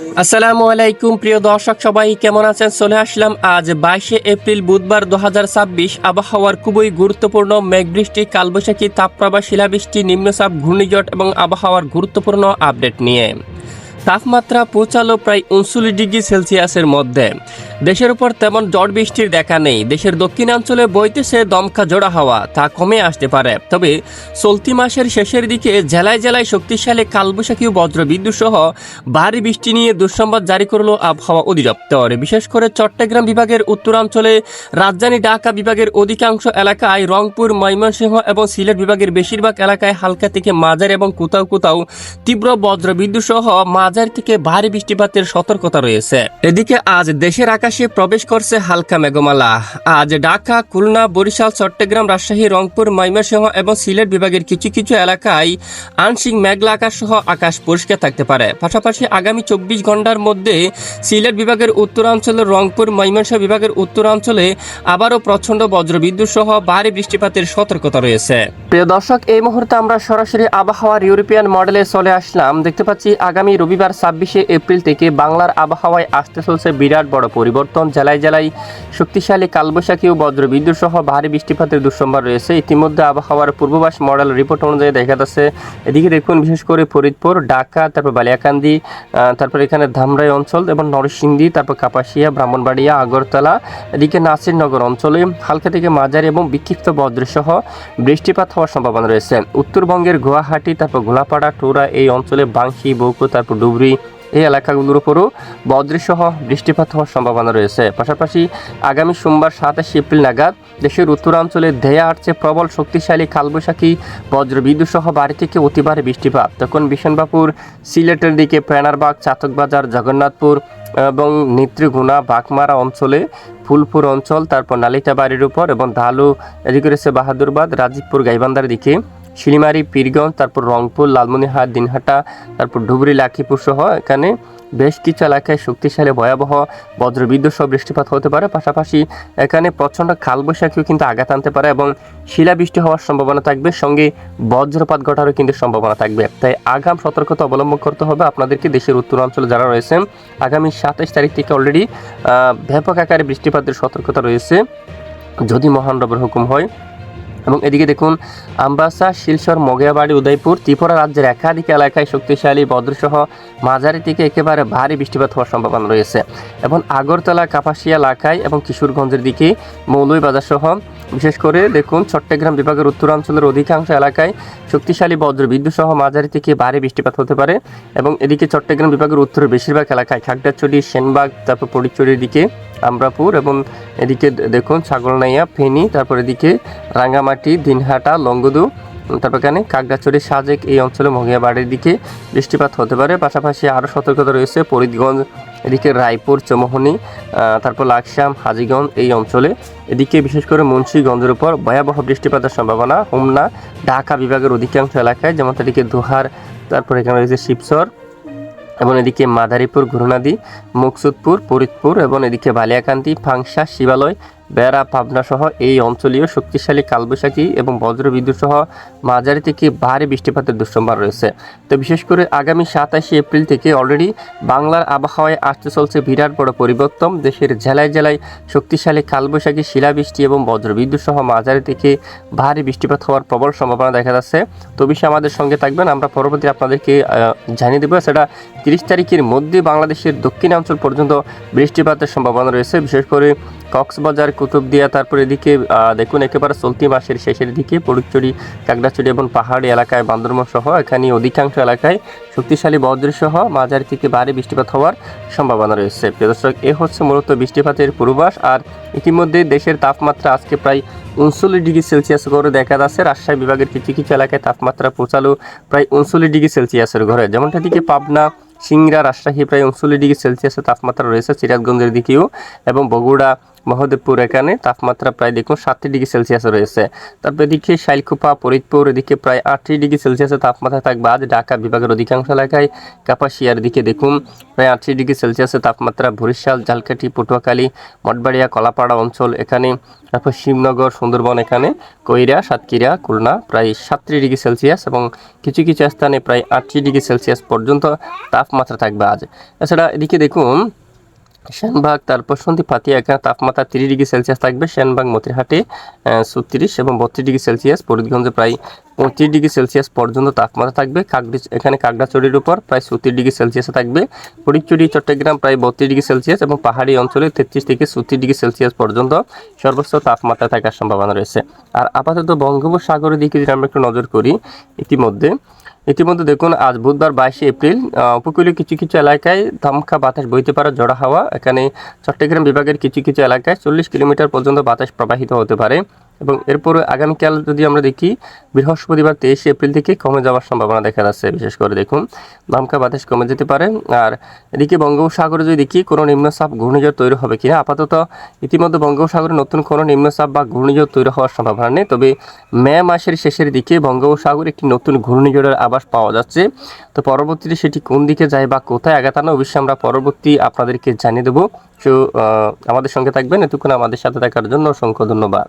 আসসালামু আলাইকুম প্রিয় দর্শক, সবাই কেমন আছেন? চলে আসলাম আজ 22শে এপ্রিল বুধবার 2026 আবহাওয়ার খুবই গুরুত্বপূর্ণ মেঘবৃষ্টি, কালবৈশাখী, তাপপ্রবাহ, শিলাবৃষ্টি, নিম্নচাপ, ঘূর্ণিঝড় এবং আবহাওয়ার গুরুত্বপূর্ণ আপডেট নিয়ে। তাপমাত্রা পৌঁছালো প্রায় 39 ডিগ্রি সেলসিয়াসের মধ্যে। দেশের উপর তেমন ঝড় বৃষ্টির দেখা নেই। দেশের দক্ষিণাঞ্চলে বইতেছে দমকা জোড়া হাওয়া, তা কমে আসতে পারে। তবে চলতি মাসের শেষের দিকে জেলায় জেলায় শক্তিশালী কালবৈশাখী ও বজ্রবিদ্যুৎ সহ ভারী বৃষ্টি নিয়ে দুঃসংবাদ জারি করলো আবহাওয়া অধিদপ্তর। বিশেষ করে চট্টগ্রাম বিভাগের উত্তরাঞ্চলে, রাজধানী ঢাকা বিভাগের অধিকাংশ এলাকায়, রংপুর, ময়মনসিংহ এবং সিলেট বিভাগের বেশিরভাগ এলাকায় হালকা থেকে মাঝারি এবং কোথাও কোথাও তীব্র বজ্রবিদ্যুৎ সহ মাঝারি থেকে ভারী বৃষ্টিপাতের সতর্কতা রয়েছে। এদিকে আজ দেশের আকাশে প্রবেশ করছে হালকা মেঘমালা। আজ ঢাকা, খুলনা, বরিশাল, চট্টগ্রাম, রাজশাহী, রংপুর, ময়মনসিংহ এবং সিলেট বিভাগের কিছু কিছু এলাকায় আংশিক মেঘলা আকাশ সহ আকাশ পরিষ্কার থাকতে পারে। পাশাপাশি আগামী 24 ঘন্টার মধ্যে সিলেট বিভাগের উত্তরাঞ্চলে, রংপুর, ময়মনসিংহ বিভাগের উত্তরাঞ্চলে আবারও প্রচন্ড বজ্রবিদ্যুৎ সহ ভারী বৃষ্টিপাতের সতর্কতা রয়েছে। প্রিয় দর্শক, এই মুহূর্তে আমরা সরাসরি আবহাওয়ার ইউরোপিয়ান মডেলে চলে আসলাম। দেখতে পাচ্ছি আগামী রবিবার 26শে এপ্রিল থেকে বাংলার আবহাওয়ায় আসতে চলছে বিরাট বড় পরিবর্তন। জেলায় জেলায় শক্তিশালী কালবৈশাখী ও বজ্রবিদ্যুৎ সহ ভারী বৃষ্টিপাতের দুঃসংবাদ রয়েছে। ইতিমধ্যে আবহাওয়ার পূর্বাভাস মডেল রিপোর্ট অনুযায়ী দেখা যাচ্ছে, এদিকে দেখুন বিশেষ করে ফরিদপুর, ঢাকা, তারপর বালিয়াকান্দি, তারপর এখানে ধামরাই অঞ্চল এবং নরসিংদী, তারপর কাপাসিয়া, ব্রাহ্মণবাড়িয়া, আগরতলা, এদিকে নাসিরনগর অঞ্চলে হালকা থেকে মাঝারি এবং বিক্ষিপ্ত বজ্রসহ বৃষ্টিপাত হওয়ার সম্ভাবনা রয়েছে। উত্তরবঙ্গের গুয়াহাটি, তারপর গোলাপাড়া, টোরা এই অঞ্চলে, বাংশি, বৌকো, তারপর ডুবরি এই এলাকাগুলোর উপরও বজ্রসহ বৃষ্টিপাত হওয়ার সম্ভাবনা রয়েছে। পাশাপাশি আগামী সোমবার 27 এপ্রিল নাগাদ দেশের উত্তরাঞ্চলে ধেয়ে আসছে প্রবল শক্তিশালী কালবৈশাখী, বজ্রবিদ্যুৎ সহ ভারী থেকে অতি ভারী বৃষ্টিপাত। তখন বিশনবাপুর, সিলেটের দিকে প্যানারবাগ, চাতকবাজার, জগন্নাথপুর এবং নেত্রীগুনা, বাঘমারা অঞ্চলে, ফুলপুর অঞ্চল, তারপর নালিতাবাড়ির উপর এবং ধালু, এদিকে রয়েছে বাহাদুরবাদ, রাজীবপুর, গাইবান্ধার দিকে, শিলিমারি, পীরগঞ্জ, তারপর রংপুর, লালমনিরহাট, দিনহাটা, তারপর ধুবড়ী, লাখিপুর সহ এখানে বেশ কিছু এলাকায় শক্তিশালী ভয়াবহ বজ্রবিদ্যুৎ সহ বৃষ্টিপাত হতে পারে। পাশাপাশি এখানে প্রচণ্ড কালবৈশাখীও কিন্তু আঘাত আনতে পারে এবং শিলাবৃষ্টি হওয়ার সম্ভাবনা থাকবে, সঙ্গে বজ্রপাত ঘটারও কিন্তু সম্ভাবনা থাকবে। তাই আগাম সতর্কতা অবলম্বন করতে হবে আপনাদেরকে। দেশের উত্তরাঞ্চলে যারা রয়েছেন, আগামী 27 তারিখ থেকে অলরেডি ব্যাপক আকারে বৃষ্টিপাতের সতর্কতা রয়েছে যদি মহান রবের হুকুম হয়। এবং এদিকে দেখুন আমবাসা, শিলচর, মগিয়াবাড়ি, উদয়পুর, ত্রিপুরা রাজ্যের একাধিক এলাকায় শক্তিশালী বজ্রসহ মাঝারি থেকে একেবারে ভারী বৃষ্টিপাত হওয়ার সম্ভাবনা রয়েছে। এবং আগরতলা, কাপাসিয়া এলাকায় এবং কিশোরগঞ্জের দিকে, মৌলভীবাজার সহ বিশেষ করে দেখুন চট্টগ্রাম বিভাগের উত্তরাঞ্চলের অধিকাংশ এলাকায় শক্তিশালী বজ্রবিদ্যুৎ সহ মাঝারি থেকে ভারী বৃষ্টিপাত হতে পারে। এবং এদিকে চট্টগ্রাম বিভাগের উত্তরের বেশিরভাগ এলাকায় খাগড়াছড়ি, সেনবাগ, তারপর ফটিকছড়ির দিকে, আমরাপুর এবং এদিকে দেখুন ছাগলনাইয়া, ফেনী, তারপর এদিকে রাঙ্গামাটি, দিনহাটা, লংগদু, তারপর এখানে খাগড়াছড়ি, সাজেক এই অঞ্চলে, মগিয়াবাড়ির দিকে বৃষ্টিপাত হতে পারে। পাশাপাশি আরও সতর্কতা রয়েছে ফরিদগঞ্জ, এদিকে রায়পুর, চৌমোহনী, তারপর লাকসাম, হাজীগঞ্জ এই অঞ্চলে, এদিকে বিশেষ করে মুন্সিগঞ্জের উপর ভয়াবহ বৃষ্টিপাতের সম্ভাবনা। হোমনা, ঢাকা বিভাগের অধিকাংশ এলাকায়, যেমন এদিকে দোহার, তারপর এখানে রয়েছে শিবচর এবং এদিকে মাদারীপুর, ঘুরনাদি, মুকসুদপুর, ফরিদপুর এবং এদিকে বালিয়াকান্দি, ফাংশা, শিবালয়, বেড়া, পাবনা সহ এই অঞ্চলীয় শক্তিশালী কালবৈশাখী এবং বজ্রবিদ্যুৎ সহ মাঝারি থেকে ভারী বৃষ্টিপাতের দুঃসংবাদ রয়েছে। তো বিশেষ করে আগামী 27 এপ্রিল থেকে অলরেডি বাংলার আবহাওয়ায় আসতে চলছে বিরাট বড় পরিবর্তন। দেশের জেলায় জেলায় শক্তিশালী কালবৈশাখী, শিলাবৃষ্টি এবং বজ্রবিদ্যুৎ সহ মাঝারি থেকে ভারী বৃষ্টিপাত হওয়ার প্রবল সম্ভাবনা দেখা যাচ্ছে। তো বিষয়ে আমাদের সঙ্গে থাকবেন, আমরা পরবর্তী আপনাদেরকে জানিয়ে দেবো। সেটা 30 তারিখের মধ্যে বাংলাদেশের দক্ষিণাঞ্চল পর্যন্ত বৃষ্টিপাতের সম্ভাবনা রয়েছে। বিশেষ করে কক্সবাজার, কুতুবদিয়া, তারপর এদিকে দেখুন একেবারে চলতি মাসের শেষের দিকে ফটিকছড়ি, খাগড়াছড়ি এবং পাহাড়ি এলাকায়, বান্দরবান সহ এখানে অধিকাংশ এলাকায় শক্তিশালী বজ্রসহ মাঝারি থেকে ভারী বৃষ্টিপাত হওয়ার সম্ভাবনা রয়েছে। প্রিয় দর্শক, এ হচ্ছে মূলত বৃষ্টিপাতের পূর্বাভাস। আর ইতিমধ্যে দেশের তাপমাত্রা আজকে প্রায় 39 ডিগ্রি সেলসিয়াস করে দেখা যাচ্ছে। রাজশাহী বিভাগের কিছু কিছু এলাকায় তাপমাত্রা পৌঁছালো প্রায় 39 ডিগ্রি সেলসিয়াসের ঘরে, যেমনটা দিকে পাবনা, সিংড়া, রাজশাহী প্রায় 39 ডিগ্রি সেলসিয়াসের তাপমাত্রা রয়েছে, সিরাজগঞ্জের দিকেও এবং বগুড়া, মহদেবপুর এখানে তাপমাত্রা প্রায় দেখুন 37 ডিগ্রি সেলসিয়াস রয়েছে। তারপর এদিকে শাইলকুপা, ফরিদপুর এদিকে প্রায় 38 ডিগ্রি সেলসিয়াসের তাপমাত্রা থাকবে আজ। ঢাকা বিভাগের অধিকাংশ এলাকায়, কাপাসিয়ার দিকে দেখুন প্রায় 38 ডিগ্রি সেলসিয়াসের তাপমাত্রা। বরিশাল, ঝালকাঠি, পটুয়াখালী, মঠবাড়িয়া, কলাপাড়া অঞ্চল এখানে, তারপর শিবনগর, সুন্দরবন এখানে, কইরা, সাতক্ষীরা, খুলনা প্রায় 37 ডিগ্রি সেলসিয়াস এবং কিছু কিছু স্থানে প্রায় 38 ডিগ্রি সেলসিয়াস পর্যন্ত তাপমাত্রা থাকবে আজ। এছাড়া এদিকে দেখুন সেনবাগ, তারপর সন্ধিপাতিয়া এখানে তাপমাত্রা 30 ডিগ্রি সেলসিয়াস থাকবে। সেনবাগ, মতিরহাটে 36 এবং 32 ডিগ্রি সেলসিয়াস। ফরিদগঞ্জে প্রায় 35 ডিগ্রি সেলসিয়াস পর্যন্ত তাপমাত্রা থাকবে। এখানে কাকড়াছড়ির উপর প্রায় 36 ডিগ্রি সেলসিয়াসে থাকবে। ফটিকছড়ি, চট্টগ্রাম প্রায় 32 ডিগ্রি সেলসিয়াস এবং পাহাড়ি অঞ্চলে 33 থেকে 36 ডিগ্রি সেলসিয়াস পর্যন্ত সর্বোচ্চ তাপমাত্রা থাকার সম্ভাবনা রয়েছে। আর আপাতত বঙ্গোপসাগরের দিকে যদি আমরা একটু নজর করি, ইতিমধ্যে দেখুন আজ বুধবার 22 এপ্রিল উপকূলীয় কিছু কিছু এলাকায় দমকা বাতাস বইতে পারে, ঝোড়ো হাওয়া। এখানে চট্টগ্রাম বিভাগের কিছু কিছু এলাকায় 40 কিলোমিটার পর্যন্ত বাতাস প্রবাহিত হতে পারে। এবং এরপরে আগামীকাল যদি আমরা দেখি, বৃহস্পতিবার 23 এপ্রিল থেকে কমে যাওয়ার সম্ভাবনা দেখা যাচ্ছে। বিশেষ করে দেখুন দমকা বাতাস কমে যেতে পারে। আর এদিকে বঙ্গোপসাগরে যদি দেখি কোনো নিম্নচাপ ঘূর্ণিঝড় তৈরি হবে কিনা, আপাতত ইতিমধ্যে বঙ্গোপসাগরে নতুন কোনো নিম্নচাপ বা ঘূর্ণিঝড় তৈরি হওয়ার সম্ভাবনা নেই। তবে মে মাসের শেষের দিকে বঙ্গোপসাগরে একটি নতুন ঘূর্ণিঝড়ের আভাস পাওয়া যাচ্ছে। তো পরবর্তীতে সেটি কোন দিকে যায় বা কোথায় আঘাত আনে, অবশ্যই আমরা পরবর্তী আপনাদেরকে জানিয়ে দেবো। আমাদের সঙ্গে থাকবেন। এতক্ষণ আমাদের সাথে থাকার জন্য অসংখ্য ধন্যবাদ।